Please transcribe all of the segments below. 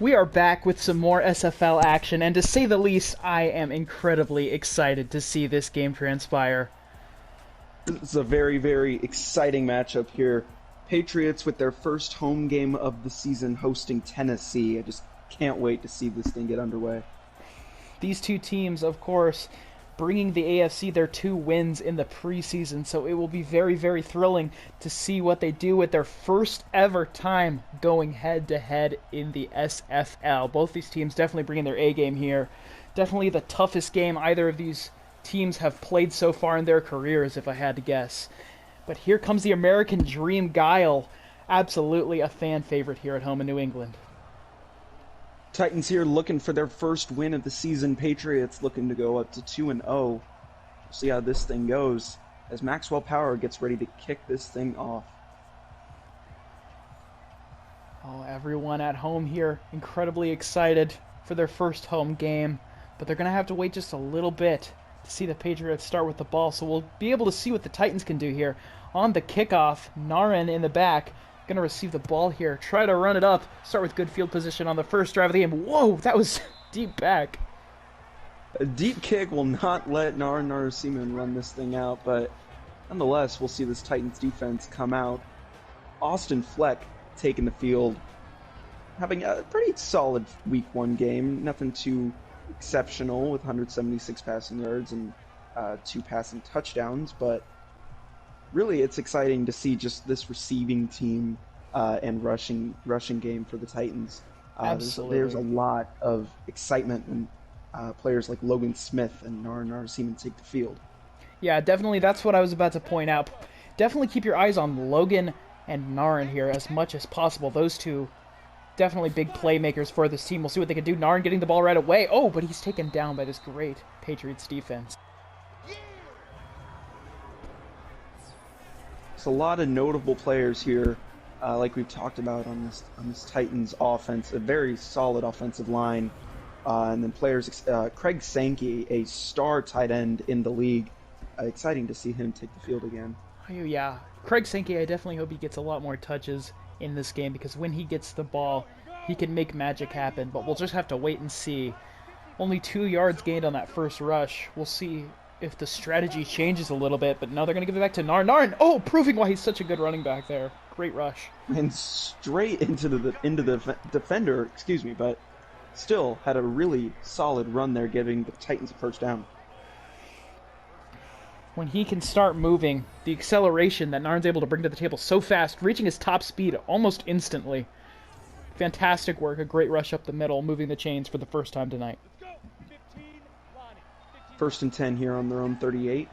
We are back with some more SFL action, and to say the least, I am incredibly excited to see this game transpire. It's a very, very exciting matchup here. Patriots with their first home game of the season hosting Tennessee. I just can't wait to see this thing get underway. These two teams, of course, bringing the AFC their 2 wins in the preseason, so it will be very, very thrilling to see what they do with their first ever time going head-to-head in the SFL. Both these teams definitely bringing their A-game here. Definitely the toughest game either of these teams have played so far in their careers, if I had to guess. But here comes the American Dream Guile. Absolutely a fan favorite here at home in New England. Titans here looking for their first win of the season. Patriots looking to go up to 2-0. We'll see how this thing goes as Maxwell Power gets ready to kick this thing off. Oh, everyone at home here incredibly excited for their first home game, but they're going to have to wait just a little bit to see the Patriots start with the ball, so we'll be able to see what the Titans can do here. On the kickoff, Narin in the back, going to receive the ball here, try to run it up, start with good field position on the first drive of the game. Whoa, that was deep back. A deep kick will not let Narin Narasimhan run this thing out, but nonetheless, we'll see this Titans defense come out. Austin Fleck taking the field, having a pretty solid week 1 game, nothing too exceptional with 176 passing yards and 2 passing touchdowns, but really it's exciting to see just this receiving team and rushing game for the Titans. Absolutely. There's a lot of excitement when players like Logan Smith and Narin Narasimhan take the field. Yeah, definitely that's what I was about to point out. Definitely keep your eyes on Logan and Narin here as much as possible. Those two definitely big playmakers for this team. We'll see what they can do. Narin getting the ball right away. Oh, but he's taken down by this great Patriots defense. There's a lot of notable players here, like we've talked about on this Titans offense. A very solid offensive line, and then players. Craig Sankey, a star tight end in the league. Exciting to see him take the field again. Oh yeah, Craig Sankey. I definitely hope he gets a lot more touches in this game, because when he gets the ball, he can make magic happen, but we'll just have to wait and see. Only 2 yards gained on that first rush. We'll see if the strategy changes a little bit, but now they're going to give it back to Narin. Narin, oh, proving why he's such a good running back there. Great rush. And straight into the defender, excuse me, but still had a really solid run there, giving the Titans a first down. When he can start moving, the acceleration that Narin's able to bring to the table so fast, reaching his top speed almost instantly. Fantastic work, a great rush up the middle, moving the chains for the first time tonight. 1st and 10 here on their own 38.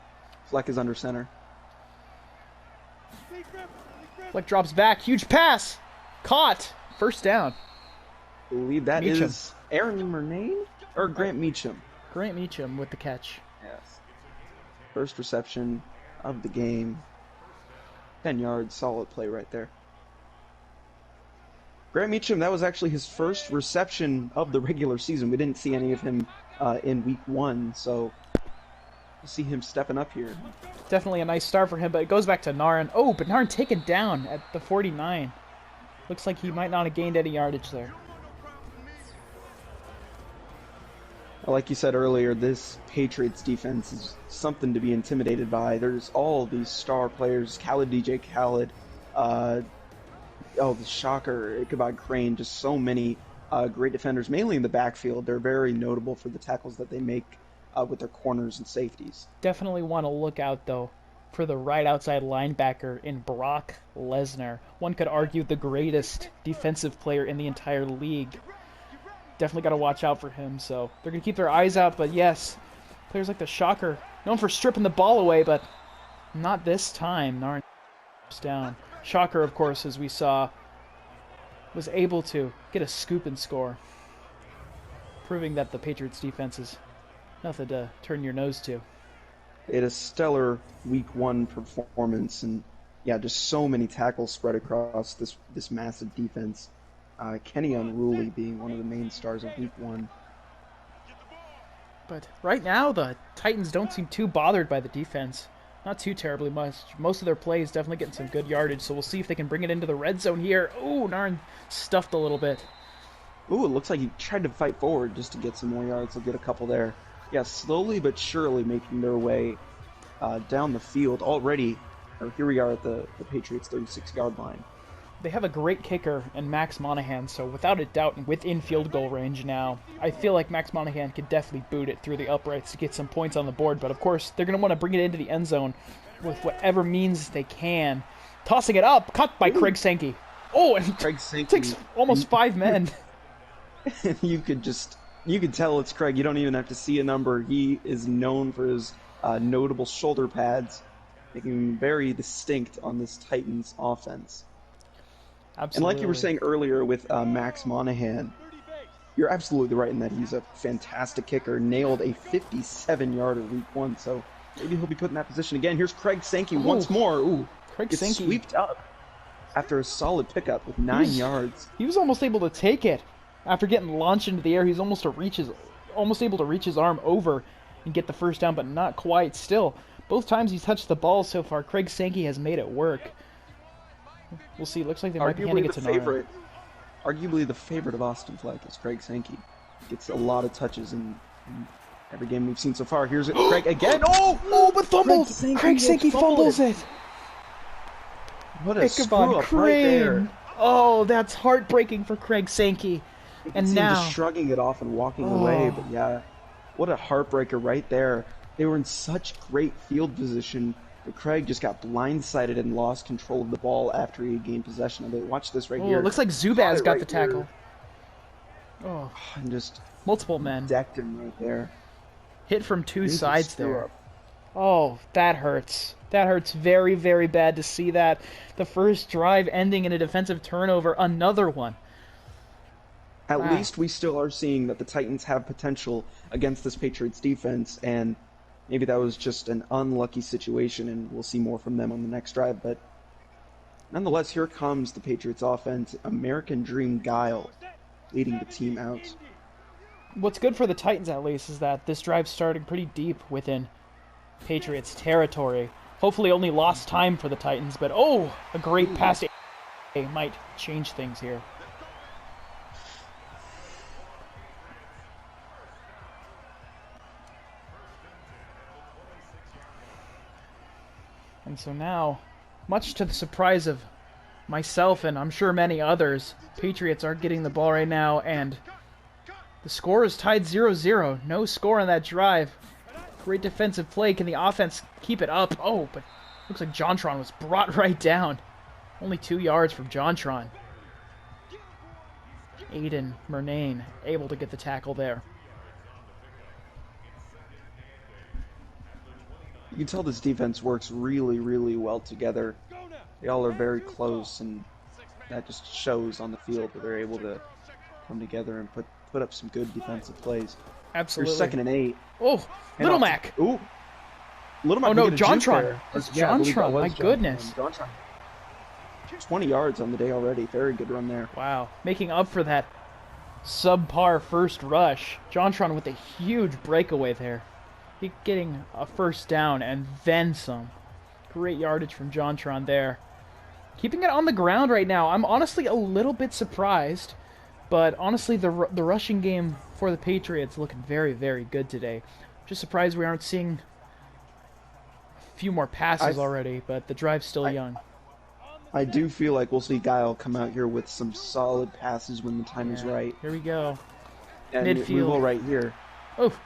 Fleck is under center. Fleck drops back, huge pass! Caught! First down. I believe that Meacham. is Aaron Murnane? Or Grant Meacham. Grant Meacham with the catch. Yes. First reception of the game. 10 yards, solid play right there. Grant Meacham, that was actually his first reception of the regular season. We didn't see any of him in week 1, so we'll see him stepping up here. Definitely a nice start for him, but it goes back to Narin. Oh, but Narin taken down at the 49. Looks like he might not have gained any yardage there. Like you said earlier, this Patriots defense is something to be intimidated by. There's all these star players, DJ Khaled, the shocker, Ichabod Crane, just so many great defenders, mainly in the backfield. They're very notable for the tackles that they make with their corners and safeties. Definitely want to look out, though, for the right outside linebacker in Brock Lesnar. One could argue the greatest defensive player in the entire league. Definitely got to watch out for him, so they're going to keep their eyes out, but yes, players like the Shocker, known for stripping the ball away, but not this time. Narin down. Shocker, of course, as we saw, was able to get a scoop and score, proving that the Patriots defense is nothing to turn your nose to. It is a stellar week 1 performance, and yeah, just so many tackles spread across this massive defense. Kenny Unruly being one of the main stars of week 1. But right now, the Titans don't seem too bothered by the defense. Not too terribly much. Most of their plays definitely getting some good yardage, so we'll see if they can bring it into the red zone here. Oh, Narin stuffed a little bit. Ooh, it looks like he tried to fight forward just to get some more yards. He'll get a couple there. Yeah, slowly but surely making their way down the field already. Here we are at the Patriots' 36-yard line. They have a great kicker in Max Monahan, so without a doubt, within field goal range now, I feel like Max Monahan could definitely boot it through the uprights to get some points on the board. But of course, they're going to want to bring it into the end zone with whatever means they can. Tossing it up, caught by Craig Sankey. Oh, and Craig Sankey takes almost 5 men. you could tell it's Craig. You don't even have to see a number. He is known for his notable shoulder pads, making him very distinct on this Titans offense. Absolutely. And like you were saying earlier with Max Monahan, you're absolutely right in that he's a fantastic kicker. Nailed a 57-yarder week 1, so maybe he'll be put in that position again. Here's Craig Sankey once more. Ooh, Craig gets Sankey sweeped up after a solid pickup with 9 yards. He was almost able to take it after getting launched into the air. He's almost able to reach his arm over and get the first down, but not quite. Still, both times he's touched the ball so far, Craig Sankey has made it work. We'll see. It looks like they might be handing it to Nara. Arguably the favorite of Austin Fleck is Craig Sankey. Gets a lot of touches in every game we've seen so far. Here's it, Craig again. Oh, but fumbled. Craig Sankey fumbles it. What a screw up right there. Oh, that's heartbreaking for Craig Sankey. And now just shrugging it off and walking away. But yeah, what a heartbreaker right there. They were in such great field position, but Craig just got blindsided and lost control of the ball after he gained possession of it. Watch this right here. It looks like Zubaz got the tackle. Oh, and just multiple men decked him right there. Hit from two sides there. Oh, that hurts. That hurts very, very bad to see that. The first drive ending in a defensive turnover, another one. At least we still are seeing that the Titans have potential against this Patriots defense, and maybe that was just an unlucky situation, and we'll see more from them on the next drive. But nonetheless, here comes the Patriots offense. American Dream Guile leading the team out. What's good for the Titans, at least, is that this drive started pretty deep within Patriots territory. Hopefully only lost time for the Titans, but a great pass might change things here. And so now, much to the surprise of myself and I'm sure many others, Patriots are getting the ball right now, and the score is tied 0-0. No score on that drive. Great defensive play. Can the offense keep it up? Oh, but looks like Jontron was brought right down. Only 2 yards from Jontron. Aiden Murnane able to get the tackle there. You can tell this defense works really, really well together. They all are very close, and that just shows on the field that they're able to come together and put up some good defensive plays. Absolutely. Here's 2nd and 8. Oh, Little Mac. Ooh. Little Mac. Oh no, Jontron. It's Jontron. My goodness. Jontron. 20 yards on the day already. Very good run there. Wow. Making up for that subpar first rush. Jontron with a huge breakaway there. Getting a first down and then some. Great yardage from Jontron there. Keeping it on the ground right now. I'm honestly a little bit surprised, but honestly the rushing game for the Patriots looking very, very good today. Just surprised we aren't seeing a few more passes already, but the drive's still young. I do feel like we'll see Guile come out here with some solid passes when the time is right. Here we go. And Midfield. We will right here. Oh.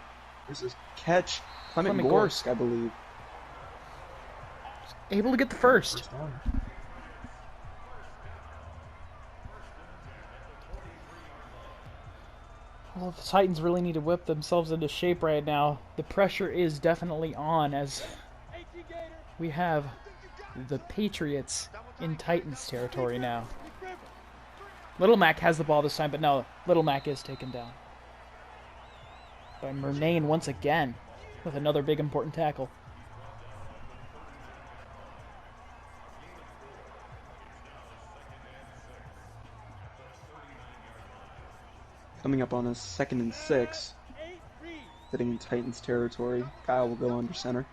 This is catch. Clement Gorsk, I believe. Able to get the first. Well, the Titans really need to whip themselves into shape right now. The pressure is definitely on as we have the Patriots in Titans territory now. Little Mac has the ball this time, but no, Little Mac is taken down by Murnane once again with another big important tackle. Coming up on a 2nd and 6, sitting in Titans territory. Kyle will go under center.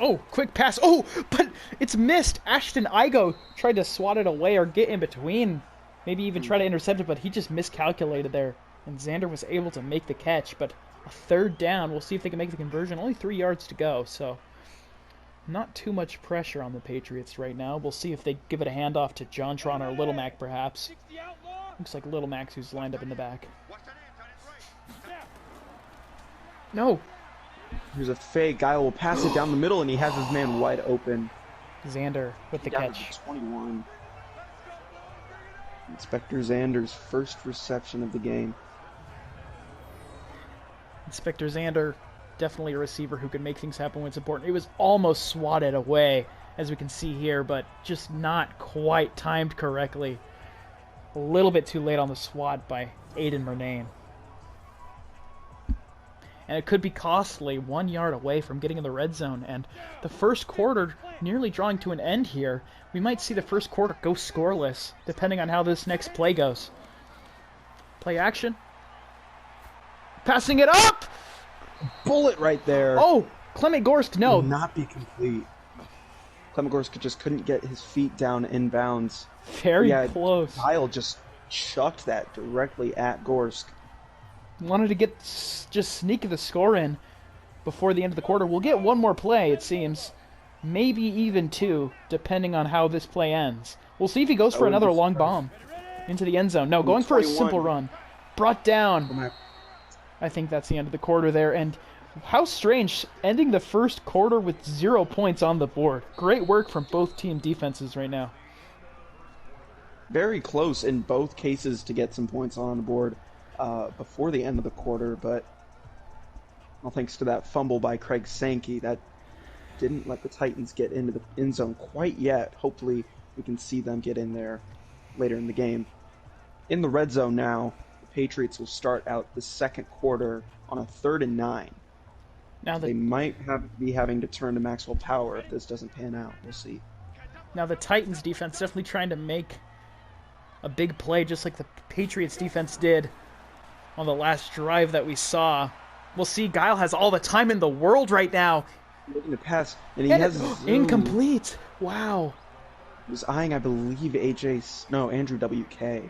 Oh, quick pass. Oh, but it's missed. Ashton Igo tried to swat it away or get in between Maybe even try to intercept it, but he just miscalculated there. And Xander was able to make the catch, but a third down. We'll see if they can make the conversion. Only 3 yards to go, so not too much pressure on the Patriots right now. We'll see if they give it a handoff to Jontron or Little Mac, perhaps. Looks like Little Mac's who's lined up in the back. No. Here's a fake. Guy will pass it down the middle, and he has his man wide open. Xander with the catch. 21. Inspector Xander's first reception of the game. Inspector Xander, definitely a receiver who can make things happen when it's important. It was almost swatted away, as we can see here, but just not quite timed correctly. A little bit too late on the swat by Aiden Murnane. And it could be costly, 1 yard away from getting in the red zone. And the first quarter nearly drawing to an end here. We might see the first quarter go scoreless, depending on how this next play goes. Play action. Passing it up! Bullet right there. Oh! Clement Gorsk, no. Will not be complete. Clement Gorsk just couldn't get his feet down inbounds. Very close. Kyle just chucked that directly at Gorsk. Wanted to get just sneak the score in before the end of the quarter. We'll get one more play, it seems. Maybe even two, depending on how this play ends. We'll see if he goes for another long bomb into the end zone. No, going for a simple run. Brought down. I think that's the end of the quarter there. And how strange, ending the first quarter with 0 points on the board. Great work from both team defenses right now. Very close in both cases to get some points on the board before the end of the quarter, but well, thanks to that fumble by Craig Sankey, that didn't let the Titans get into the end zone quite yet. Hopefully we can see them get in there later in the game. In the red zone now, the Patriots will start out the second quarter on a 3rd and 9. Now they might be having to turn to Maxwell Power if this doesn't pan out. We'll see. Now the Titans defense definitely trying to make a big play just like the Patriots defense did on the last drive that we saw. We'll see. Guile has all the time in the world right now. Looking to pass, and he has incomplete. Wow. He was eyeing, I believe, Andrew WK. Wow.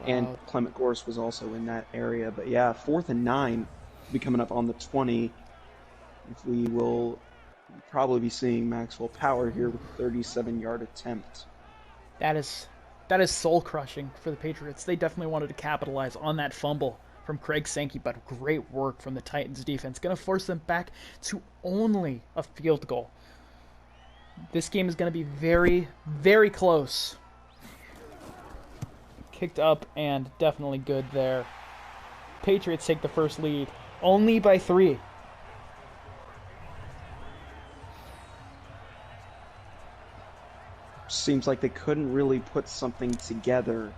And Clement Gorsk was also in that area. But yeah, 4th and 9 will be coming up on the 20. If we will probably be seeing Maxwell Power here with a 37-yard attempt. That is soul crushing for the Patriots. They definitely wanted to capitalize on that fumble from Craig Sankey, but great work from the Titans defense. Going to force them back to only a field goal. This game is going to be very, very close. Kicked up and definitely good there. Patriots take the first lead, only by 3. Seems like they couldn't really put something together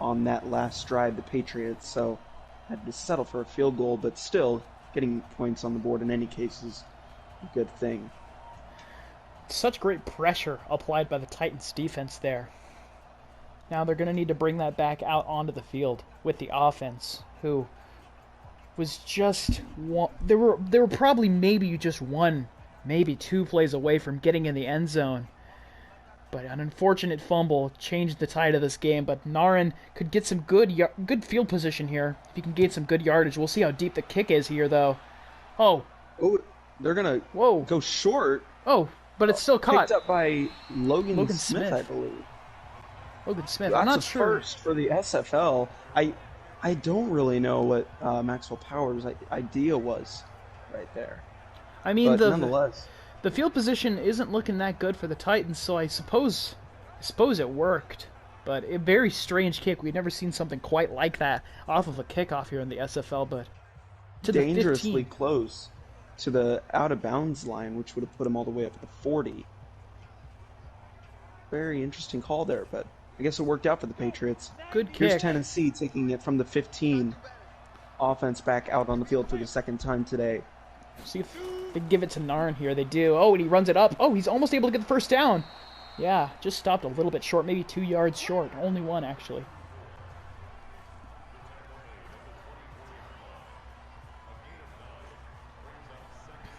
on that last drive, the Patriots, so had to settle for a field goal, but still getting points on the board in any case is a good thing. Such great pressure applied by the Titans defense there. Now they're going to need to bring that back out onto the field with the offense, who was just one. They were probably maybe just 1, maybe 2 plays away from getting in the end zone. But an unfortunate fumble changed the tide of this game. But Narin could get some good field position here. If he can gain some good yardage. We'll see how deep the kick is here, though. Oh, they're going to go short. Oh, but it's still caught. Picked up by Logan Smith, I believe. Logan Smith, That's I'm not sure. First for the SFL. I don't really know what Maxwell Power's idea was right there. I mean, nonetheless, the field position isn't looking that good for the Titans, so I suppose it worked. But a very strange kick. We've never seen something quite like that off of a kickoff here in the SFL, but to dangerously the 15. Close to the out-of-bounds line, which would have put him all the way up to the 40. Very interesting call there, but I guess it worked out for the Patriots. Good kick. Here's Tennessee taking it from the 15. Offense back out on the field for the second time today. See if they give it to Narn here. They do. Oh, and he runs it up. Oh, he's almost able to get the first down. Yeah, just stopped a little bit short, maybe 2 yards short. Only 1, actually.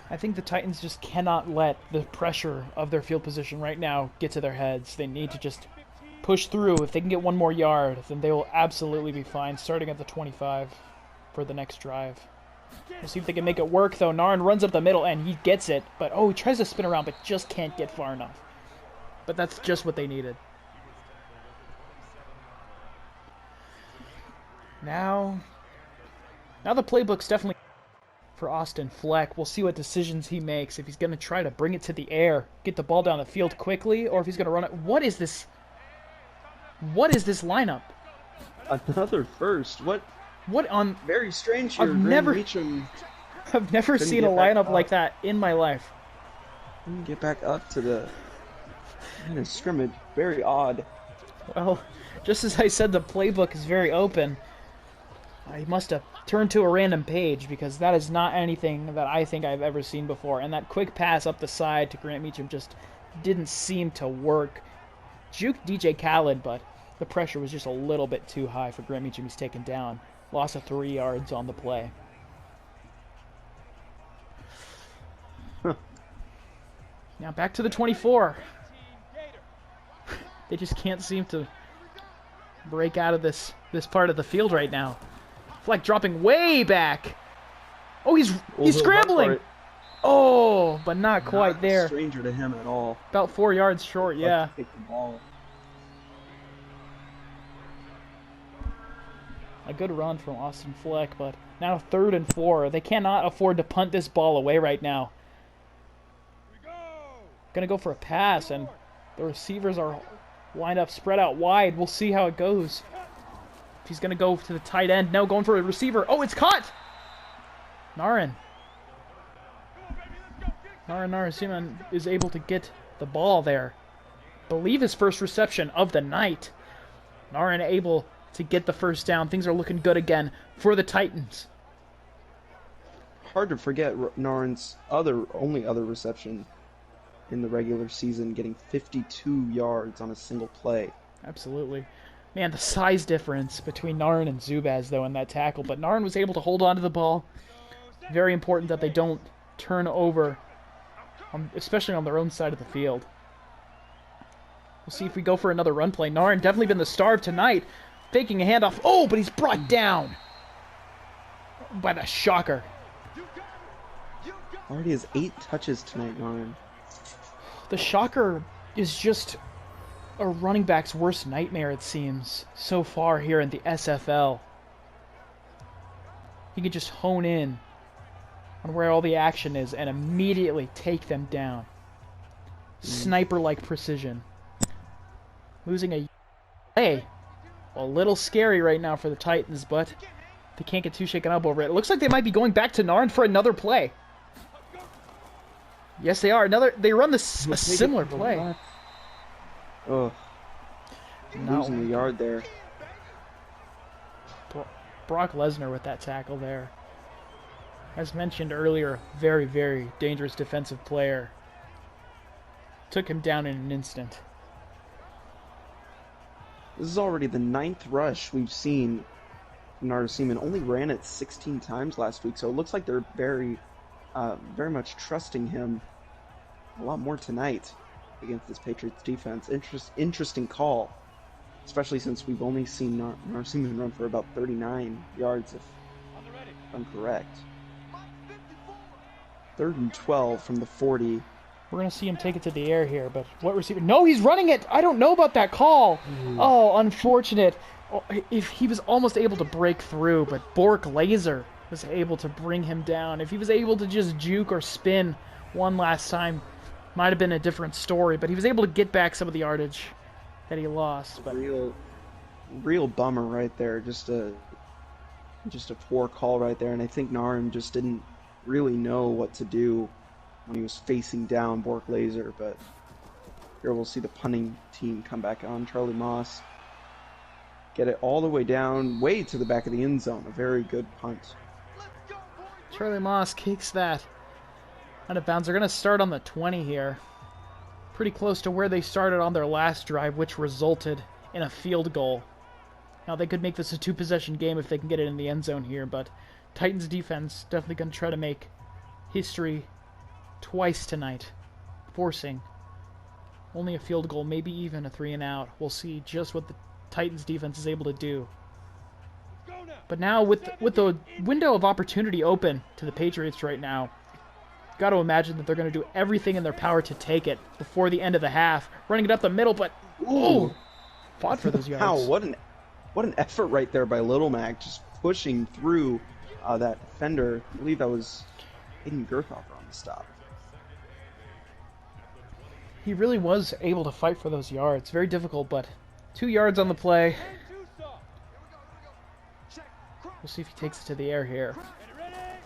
I think the Titans just cannot let the pressure of their field position right now get to their heads. They need to just push through. If they can get one more yard, then they will absolutely be fine, starting at the 25 for the next drive. We'll see if they can make it work, though. Narin runs up the middle, and he gets it. But, oh, he tries to spin around, but just can't get far enough. But that's just what they needed. Now the playbook's definitely for Austin Fleck. We'll see what decisions he makes. If he's going to try to bring it to the air, get the ball down the field quickly, or if he's going to run it. What is this? What is this lineup? Another first. What on? Very strange here. I've never seen a lineup like that in my life. Get back up to the scrimmage. Very odd. Well, just as I said, the playbook is very open. I must have turned to a random page because that is not anything that I think I've ever seen before. And that quick pass up the side to Grant Meacham just didn't seem to work. Juked DJ Khaled, but the pressure was just a little bit too high for Grant Meacham. He's taken down. Loss of 3 yards on the play. Now back to the 24. They just can't seem to break out of this part of the field right now. Fleck dropping way back. Oh, he's scrambling. Oh, but not quite there. Stranger to him at all. About 4 yards short, yeah. Take the ball. A good run from Austin Fleck, but now 3rd and 4. They cannot afford to punt this ball away right now. Gonna go for a pass, and the receivers are lined up, spread out wide. We'll see how it goes. If he's gonna go to the tight end. No, going for a receiver. Oh, it's caught! Narin Narasimhan is able to get the ball there. Believe his first reception of the night. Narin able to get the first down. Things are looking good again for the Titans. Hard to forget Narin's only other reception in the regular season, getting 52 yards on a single play. Absolutely. Man, the size difference between Narin and Zubaz, though, in that tackle. But Narin was able to hold on to the ball. Very important that they don't turn over, especially on their own side of the field. We'll see if we go for another run play. Narin definitely been the star of tonight. Faking a handoff. Oh, but he's brought down by the shocker. Already has 8 touches tonight, Narin. The shocker is just a running back's worst nightmare, it seems, so far here in the SFL. He can just hone in on where all the action is and immediately take them down. Sniper-like precision. Losing a play. A little scary right now for the Titans, but they can't get too shaken up over it. It looks like they might be going back to Narin for another play. Yes, they are. They run a similar play. Oh, losing the yard there. Brock Lesnar with that tackle there. As mentioned earlier, very, very dangerous defensive player. Took him down in an instant. This is already the 9th rush we've seen from Narasimhan. Only ran it 16 times last week, so it looks like they're very much trusting him a lot more tonight against this Patriots defense. Interesting call, especially since we've only seen Narasimhan run for about 39 yards, if I'm correct. 3rd and 12 from the 40. We're going to see him take it to the air here, but what receiver? No, he's running it! I don't know about that call! Oh, unfortunate. If he was almost able to break through, but Bork Laser was able to bring him down. If he was able to just juke or spin one last time, might have been a different story, but he was able to get back some of the yardage that he lost. But real bummer right there. Just a poor call right there, and I think Narin just didn't really know what to do when he was facing down Bork Laser, but here we'll see the punting team come back on. Charlie Moss get it all the way down, way to the back of the end zone. A very good punt. Charlie Moss kicks that out of bounds. They're going to start on the 20 here. Pretty close to where they started on their last drive, which resulted in a field goal. Now, they could make this a 2-possession game if they can get it in the end zone here, but Titans defense definitely going to try to make history twice tonight, forcing Only a field goal, maybe even a 3-and-out. We'll see just what the Titans defense is able to do. But now with the window of opportunity open to the Patriots right now, got to imagine that they're going to do everything in their power to take it before the end of the half. Running it up the middle, but fought for those yards. Wow, what an effort right there by Little Mac, just pushing through that defender. I believe that was Aiden Gerthoffer on the stop. He really was able to fight for those yards. Very difficult, but 2 yards on the play. We'll see if he takes it to the air here.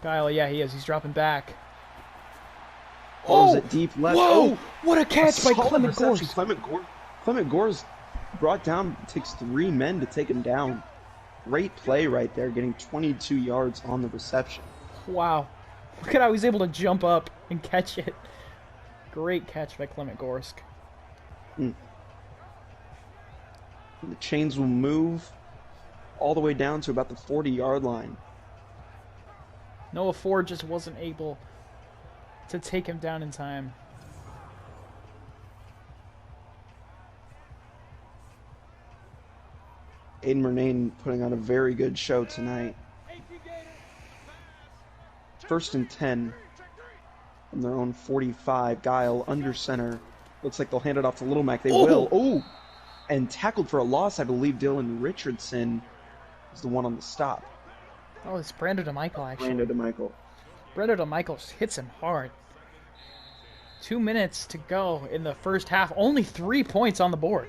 Guile, yeah, he is. He's dropping back. Oh, is it deep left? Whoa! Oh, What a catch by Clement Gorse. Clement Gorse brought down, takes 3 men to take him down. Great play right there, getting 22 yards on the reception. Wow. Look at how he's able to jump up and catch it. Great catch by Clement Gorsk. The chains will move all the way down to about the 40-yard line. Noah Ford just wasn't able to take him down in time. Aiden Murnane putting on a very good show tonight. 1st and 10 from their own 45. Guile under center. Looks like they'll hand it off to Little Mac. They will. Oh! And tackled for a loss, I believe Dylan Richardson is the one on the stop. Oh, it's Brando DeMichael, actually. Brando DeMichael. Brando DeMichael hits him hard. 2 minutes to go in the first half. Only 3 points on the board.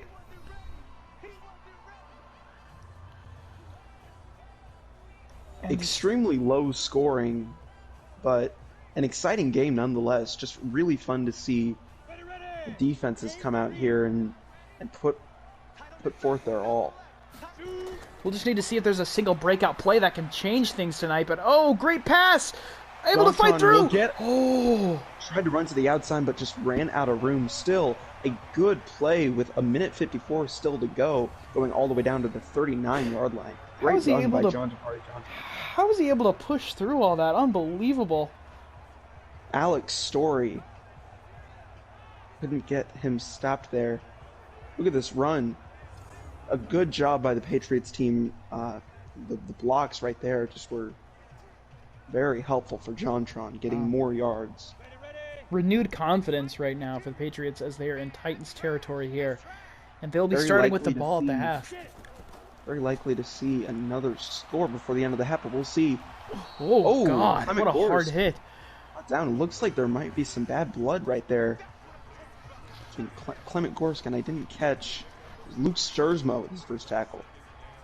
Extremely low scoring, but an exciting game nonetheless. Just really fun to see the defenses come out here and put forth their all. We'll just need to see if there's a single breakout play that can change things tonight. But oh, great pass! Able to fight through. Tried to run to the outside, but just ran out of room. Still a good play with 1:54 still to go, going all the way down to the 39-yard line. Great run by John Jafari Johnson. How was he able to push through all that? Unbelievable. Alex Story couldn't get him stopped there. Look at this run. A good job by the Patriots team. The blocks right there just were very helpful for JonTron, getting more yards. Renewed confidence right now for the Patriots as they are in Titans territory here. And they'll be starting with the ball at the half. Very likely to see another score before the end of the half, but we'll see. Oh God, what a hard hit. Down. It looks like there might be some bad blood right there between Clement Gorsk, and I didn't catch Luke Sturzma with his first tackle.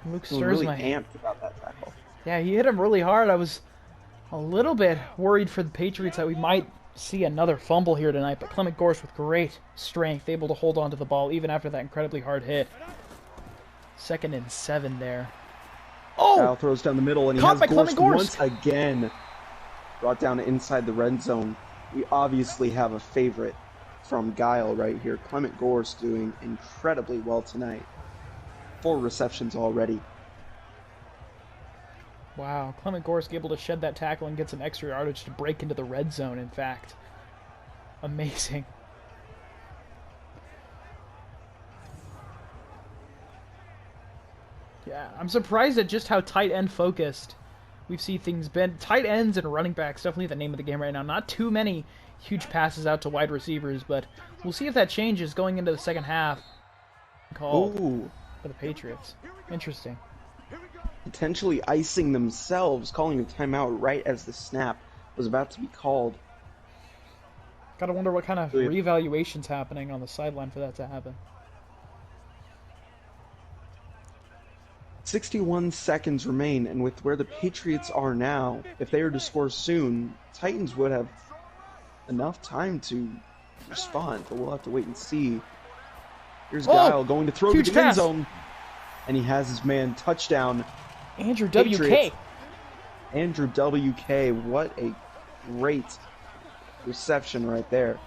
Luke Sturzma really amped about that tackle. Yeah, he hit him really hard. I was a little bit worried for the Patriots that we might see another fumble here tonight, but Clement Gorsk with great strength, able to hold on to the ball even after that incredibly hard hit. 2nd and 7 there. Oh! Kyle throws down the middle, and he has Gorsk once again brought down inside the red zone. We obviously have a favorite from Guile right here. Clement Gorsk doing incredibly well tonight. 4 receptions already. Wow, Clement Gorsk able to shed that tackle and get some extra yardage to break into the red zone, in fact. Amazing. Yeah, I'm surprised at just how tight end focused we've seen things been. Tight ends and running backs, definitely the name of the game right now. Not too many huge passes out to wide receivers, but we'll see if that changes going into the second half. Called for the Patriots. Interesting. Potentially icing themselves, calling a timeout right as the snap was about to be called. Gotta wonder what kind of reevaluation's happening on the sideline for that to happen. 61 seconds remain, and with where the Patriots are now, if they are to score soon, Titans would have enough time to respond, but we'll have to wait and see. Here's Guile going to throw to the end zone, and he has his man. Touchdown. Andrew W.K. Andrew W.K. What a great reception right there.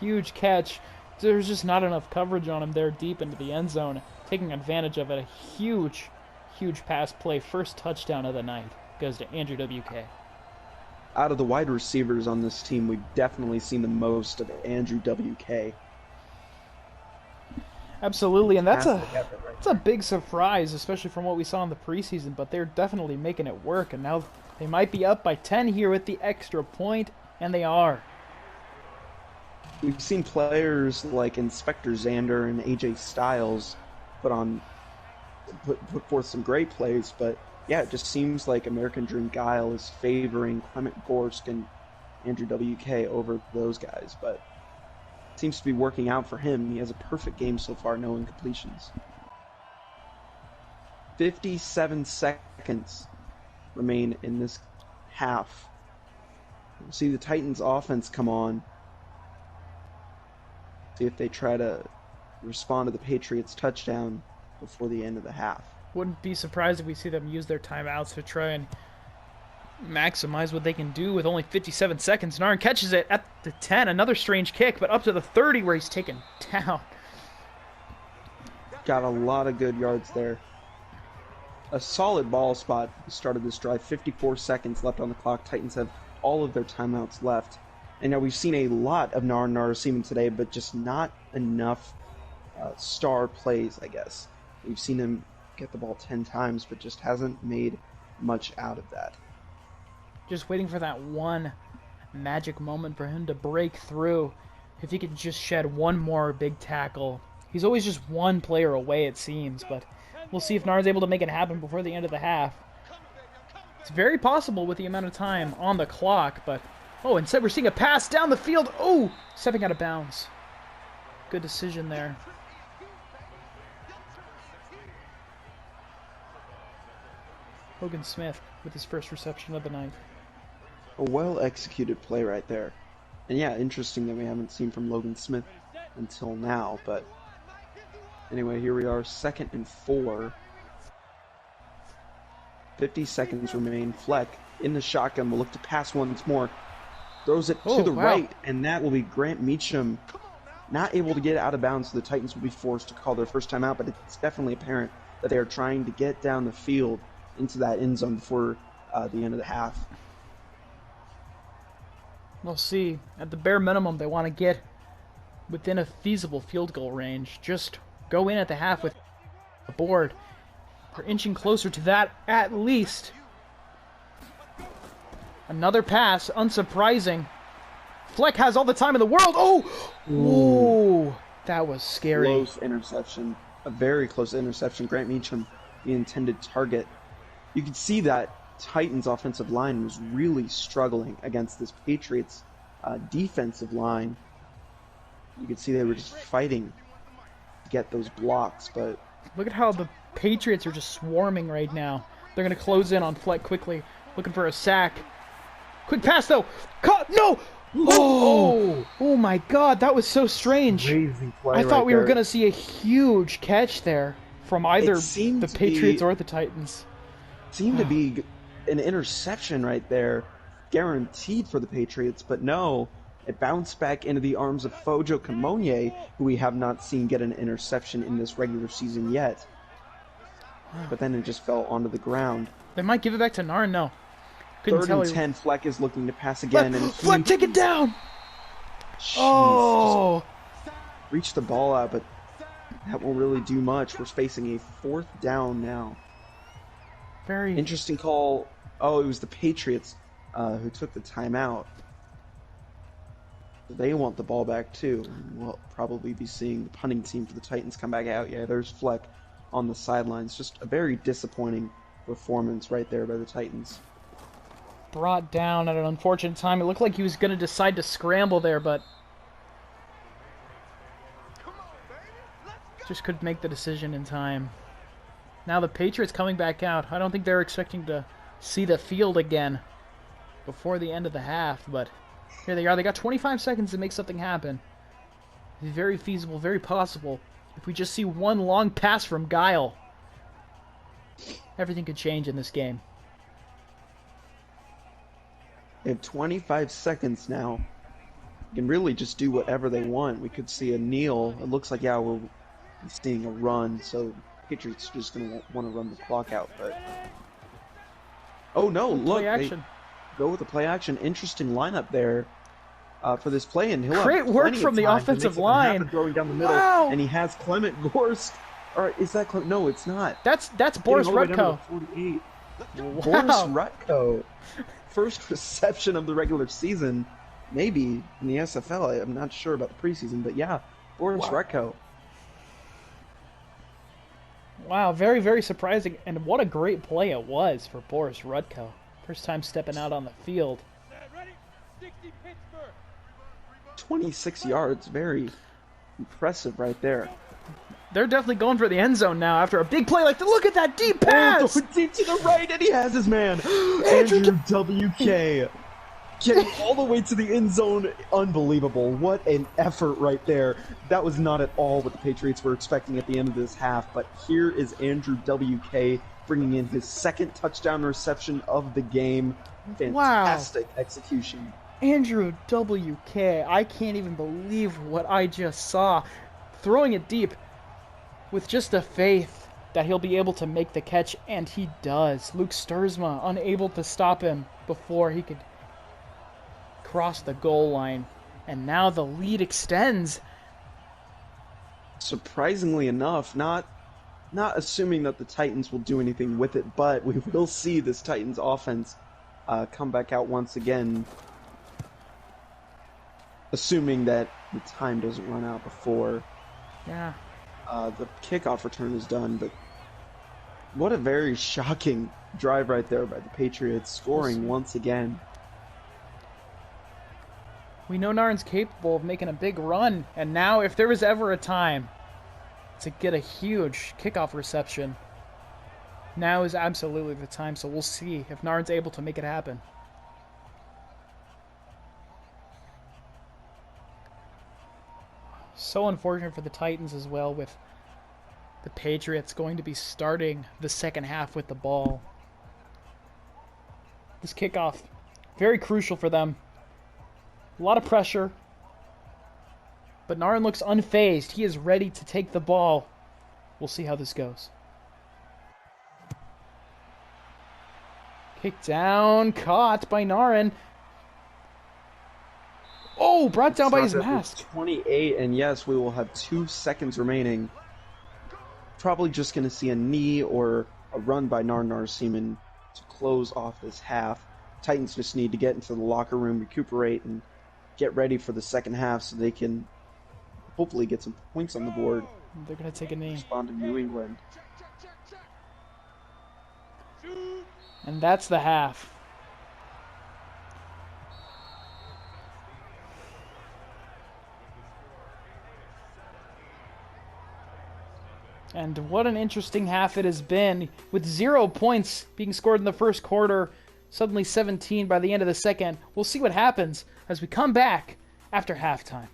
Huge catch. There's just not enough coverage on him there deep into the end zone. Taking advantage of it. A huge, huge pass play. First touchdown of the night goes to Andrew W.K. out of the wide receivers on this team, we've definitely seen the most of Andrew WK. Absolutely, and that's Fantastic effort right a big surprise, especially from what we saw in the preseason, but they're definitely making it work, and now they might be up by 10 here with the extra point, and they are. We've seen players like Inspector Xander and AJ Styles put forth some great plays, but yeah, it just seems like American Dream Guile is favoring Clement Gorsk and Andrew WK over those guys, but it seems to be working out for him. He has a perfect game so far, no incompletions. 57 seconds remain in this half. We'll see the Titans offense come on. See if they try to respond to the Patriots touchdown before the end of the half. Wouldn't be surprised if we see them use their timeouts to try and maximize what they can do with only 57 seconds. Narn catches it at the 10. Another strange kick, but up to the 30 where he's taken down. Got a lot of good yards there. A solid ball spot started this drive. 54 seconds left on the clock. Titans have all of their timeouts left. And now we've seen a lot of Nar Narasimhan today, but just not enough star plays, I guess. We've seen him get the ball 10 times, but just hasn't made much out of that. Just waiting for that one magic moment for him to break through. If he could just shed one more big tackle. He's always just one player away, it seems, but we'll see if Nar's able to make it happen before the end of the half. It's very possible with the amount of time on the clock, but oh, instead we're seeing a pass down the field. Oh, stepping out of bounds. Good decision there. Logan Smith with his first reception of the night. A well-executed play right there. And yeah, interesting that we haven't seen from Logan Smith until now, but anyway, here we are, 2nd and 4. 50 seconds remain. Fleck in the shotgun will look to pass once more. Throws it to the right, and that will be Grant Meacham not able to get out of bounds, so the Titans will be forced to call their first time out, but it's definitely apparent that they are trying to get down the field into that end zone before the end of the half. We'll see. At the bare minimum, they want to get within a feasible field goal range. Just go in at the half with a board. We're inching closer to that, at least. Another pass, unsurprising. Fleck has all the time in the world. Oh! Ooh, that was scary. Close interception. A very close interception. Grant Meacham, the intended target. You could see that Titans' offensive line was really struggling against this Patriots' defensive line. You could see they were just fighting to get those blocks, but look at how the Patriots are just swarming right now. They're going to close in on Fleck quickly, looking for a sack. Quick pass, though. Caught. No! Oh my God, that was so strange. Crazy play I thought we were going to see a huge catch there from either the Patriots or the Titans. Seemed to be an interception right there, guaranteed for the Patriots, but no, it bounced back into the arms of Fojo Kamonye, who we have not seen get an interception in this regular season yet. But then it just fell onto the ground. They might give it back to Narn, no. 3rd and 10, Fleck is looking to pass again. Fleck, take it down! Jeez, oh! Reached the ball out, but that won't really do much. We're facing a 4th down now. Very interesting call. Oh, it was the Patriots who took the timeout. They want the ball back too. We'll probably be seeing the punting team for the Titans come back out. Yeah, there's Fleck on the sidelines. Just a very disappointing performance right there by the Titans. Brought down at an unfortunate time. It looked like he was going to decide to scramble there, but just couldn't make the decision in time. Now the Patriots coming back out. I don't think they're expecting to see the field again before the end of the half, but here they are. They got 25 seconds to make something happen. It's very feasible, very possible. If we just see one long pass from Guile, everything could change in this game. They have 25 seconds now. They can really just do whatever they want. We could see a kneel. It looks like, yeah, we're seeing a run, so Patriots are just going to want to run the clock out. But oh no, look, go with the play action. Interesting lineup there for this play, and he'll Great have work plenty from of the time offensive to make something happen line. throwing down the middle. Wow. And he has Clement Gorst. Or is that Clement? No, it's not. That's Boris Getting all the way down Rutko. to the 48. Boris Wow. Rutko, first reception of the regular season, maybe in the SFL. I'm not sure about the preseason, but yeah, Boris Rutko. Wow, very, very surprising. And what a great play it was for Boris Rutko. First time stepping out on the field. 26 yards, very impressive right there. They're definitely going for the end zone now after a big play like that. Look at that deep pass! Oh, deep to the right, and he has his man. Andrew WK getting all the way to the end zone. Unbelievable. What an effort right there. That was not at all what the Patriots were expecting at the end of this half, but here is Andrew WK bringing in his second touchdown reception of the game. Fantastic execution. Andrew WK, I can't even believe what I just saw. Throwing it deep with just the faith that he'll be able to make the catch, and he does. Luke Sturzma unable to stop him before he could cross the goal line, and now the lead extends. Surprisingly enough, not assuming that the Titans will do anything with it, but we will see this Titans offense come back out once again, assuming that the time doesn't run out before the kickoff return is done. But what a very shocking drive right there by the Patriots, scoring once again. We know Narin's capable of making a big run, and now if there was ever a time to get a huge kickoff reception, now is absolutely the time, so we'll see if Narin's able to make it happen. So unfortunate for the Titans as well, with the Patriots going to be starting the second half with the ball. This kickoff, very crucial for them. A lot of pressure. But Narin looks unfazed. He is ready to take the ball. We'll see how this goes. Kick down, caught by Narin. Oh, brought down by his mask. 28, and yes, we will have 2 seconds remaining. Probably just going to see a knee or a run by Narin Seaman to close off this half. Titans just need to get into the locker room, recuperate, and get ready for the second half so they can hopefully get some points on the board. They're going to take a knee. Respond to New England. And that's the half. And what an interesting half it has been, with 0 points being scored in the first quarter, suddenly 17 by the end of the second. We'll see what happens as we come back after halftime.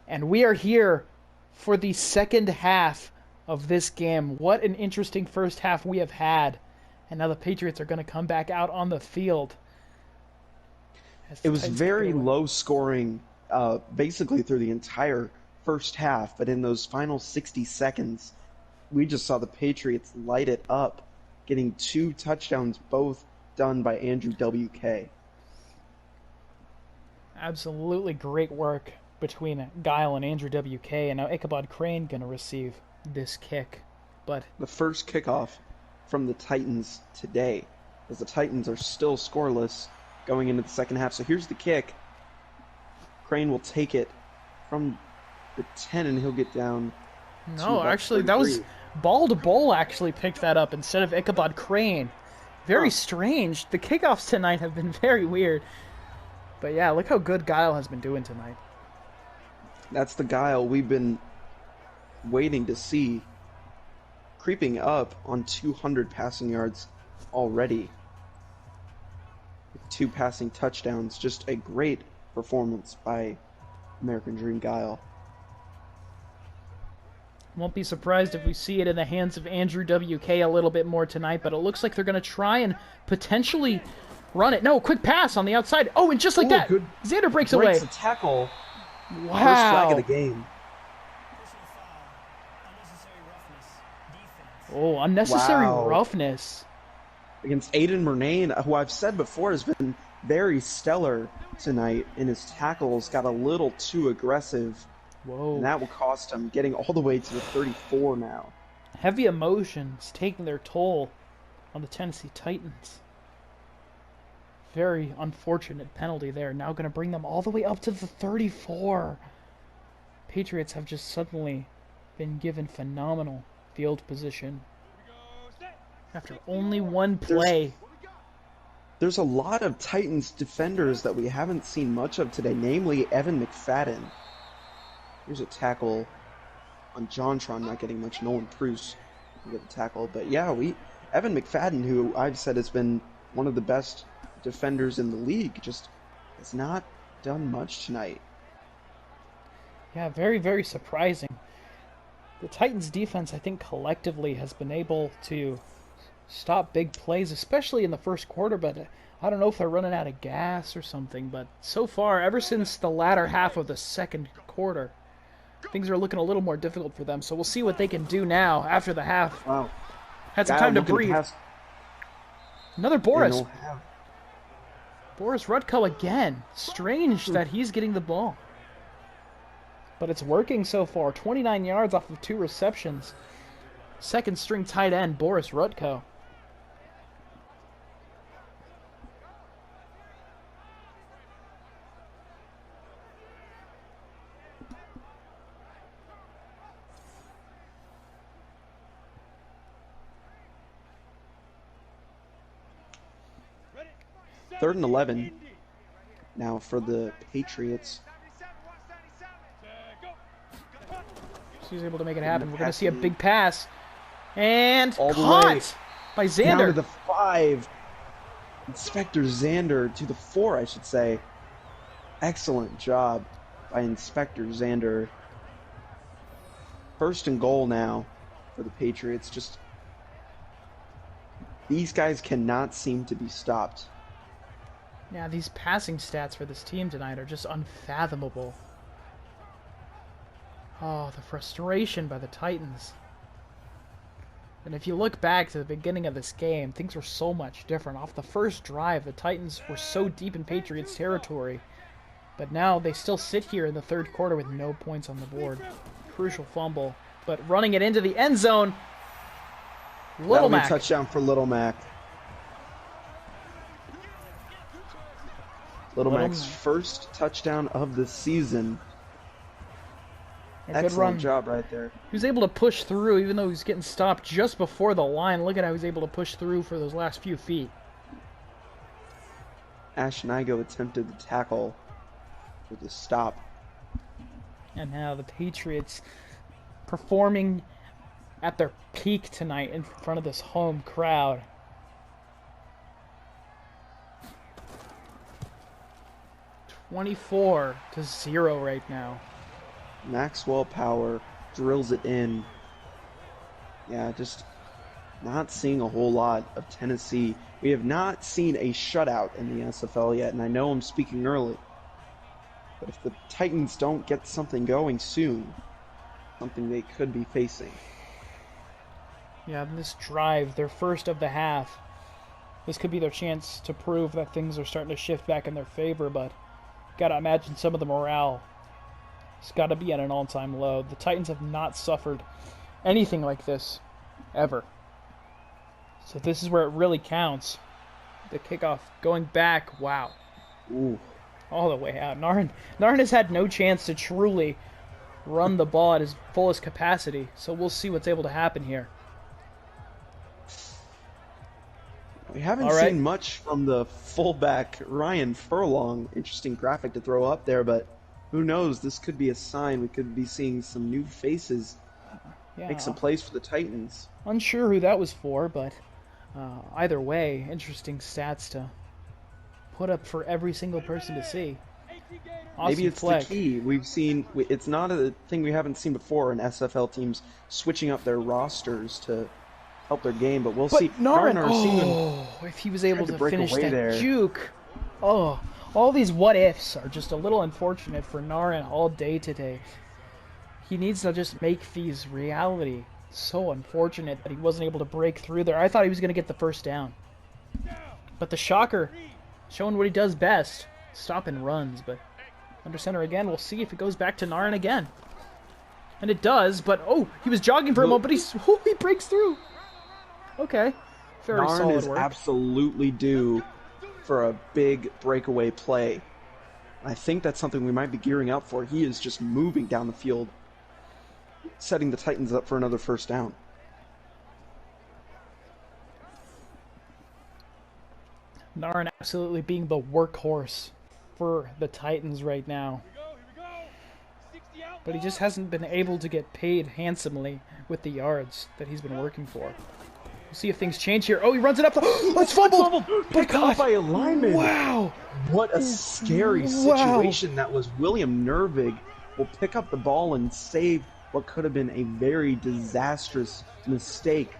And we are here for the second half of this game. What an interesting first half we have had. And now the Patriots are going to come back out on the field. It was very low scoring basically through the entire first half, but in those final 60 seconds, we just saw the Patriots light it up, getting 2 touchdowns, both done by Andrew WK. Absolutely great work between Guile and Andrew WK, and now Ichabod Crane going to receive this kick. But the first kickoff from the Titans today, as the Titans are still scoreless going into the second half. So here's the kick. Crane will take it from the 10, and he'll get down. No, actually, that was Bald Bull actually picked that up instead of Ichabod Crane. Very strange. The kickoffs tonight have been very weird. But yeah, look how good Guile has been doing tonight. That's the Guile we've been waiting to see, creeping up on 200 passing yards already. With 2 passing touchdowns. Just a great performance by American Dream Guile. Won't be surprised if we see it in the hands of Andrew WK a little bit more tonight, but it looks like they're going to try and potentially run it. No, quick pass on the outside. Oh, and just like that, Xander breaks away. Breaks a tackle. Wow. First flag of the game. Oh, unnecessary roughness. against Aiden Murnane, who I've said before has been very stellar tonight in his tackles, got a little too aggressive, and Whoa. that will cost him getting all the way to the 34 now. Heavy emotions taking their toll on the Tennessee Titans. Very unfortunate penalty there. Now going to bring them all the way up to the 34. Patriots have just suddenly been given phenomenal field position after only one play. There's a lot of Titans defenders that we haven't seen much of today, namely Evan McFadden. Here's a tackle on Jontron, not getting much. Nolan Pruse will get the tackle. But yeah, Evan McFadden, who I've said has been one of the best defenders in the league, just has not done much tonight. Yeah, very, very surprising. The Titans defense, I think, collectively has been able to stop big plays, especially in the first quarter, but I don't know if they're running out of gas or something, but so far, ever since the latter half of the second quarter, things are looking a little more difficult for them, so we'll see what they can do now after the half. Wow. Had some time to breathe. Another Boris. Boris Rutko again. Strange that he's getting the ball. But it's working so far. 29 yards off of 2 receptions. Second string tight end, Boris Rutko. Third and 11 now for the Patriots. He's able to make it happen. We're going to see a big pass. And all caught by Xander. Down to the 5. Inspector Xander to the 4, I should say. Excellent job by Inspector Xander. First and goal now for the Patriots. Just these guys cannot seem to be stopped. Yeah, these passing stats for this team tonight are just unfathomable. Oh, the frustration by the Titans. And if you look back to the beginning of this game, things were so much different. Off the first drive, the Titans were so deep in Patriots territory. But now they still sit here in the third quarter with no points on the board. Crucial fumble. But running it into the end zone. Little Mac. Touchdown for Little Mac. Little Mac's first touchdown of the season. Excellent job right there. He was able to push through even though he was getting stopped just before the line. Look at how he was able to push through for those last few feet. Ashnigo attempted the tackle for the stop. And now the Patriots performing at their peak tonight in front of this home crowd. (24-0) right now. Maxwell Power drills it in. Yeah, just not seeing a whole lot of Tennessee. We have not seen a shutout in the SFL yet, and I know I'm speaking early. But if the Titans don't get something going soon, something they could be facing. Yeah, this drive, their first of the half, this could be their chance to prove that things are starting to shift back in their favor, but gotta imagine some of the morale has got to be at an all-time low. The Titans have not suffered anything like this ever. So this is where it really counts. The kickoff going back, wow. Ooh. All the way out. Narn has had no chance to truly run the ball at his fullest capacity. So we'll see what's able to happen here. We haven't seen much from the fullback Ryan Furlong. Interesting graphic to throw up there, but who knows? This could be a sign. We could be seeing some new faces make some plays for the Titans. Unsure who that was for, but either way, interesting stats to put up for every single person to see. Maybe it's the key. We've seen, it's not a thing we haven't seen before in SFL teams switching up their rosters to help their game, but we'll see. If he was able to finish that juke. Oh, all these what-ifs are just a little unfortunate for Narin all day today. He needs to just make these reality. So unfortunate that he wasn't able to break through there. I thought he was going to get the first down. But the shocker, showing what he does best, stopping runs. But under center again, we'll see if it goes back to Narin again. And it does, but oh, he was jogging for a moment, but he breaks through. Okay, very Narin solid is work. absolutely due for a big breakaway play. I think that's something we might be gearing up for. He is just moving down the field, setting the Titans up for another first down. Narin absolutely being the workhorse for the Titans right now. But he just hasn't been able to get paid handsomely with the yards that he's been working for. We'll see if things change here. Oh, he runs it up. Oh, it's fumbled! Picked up by a lineman. Wow! What a scary situation that was. William Nervig will pick up the ball and save what could have been a very disastrous mistake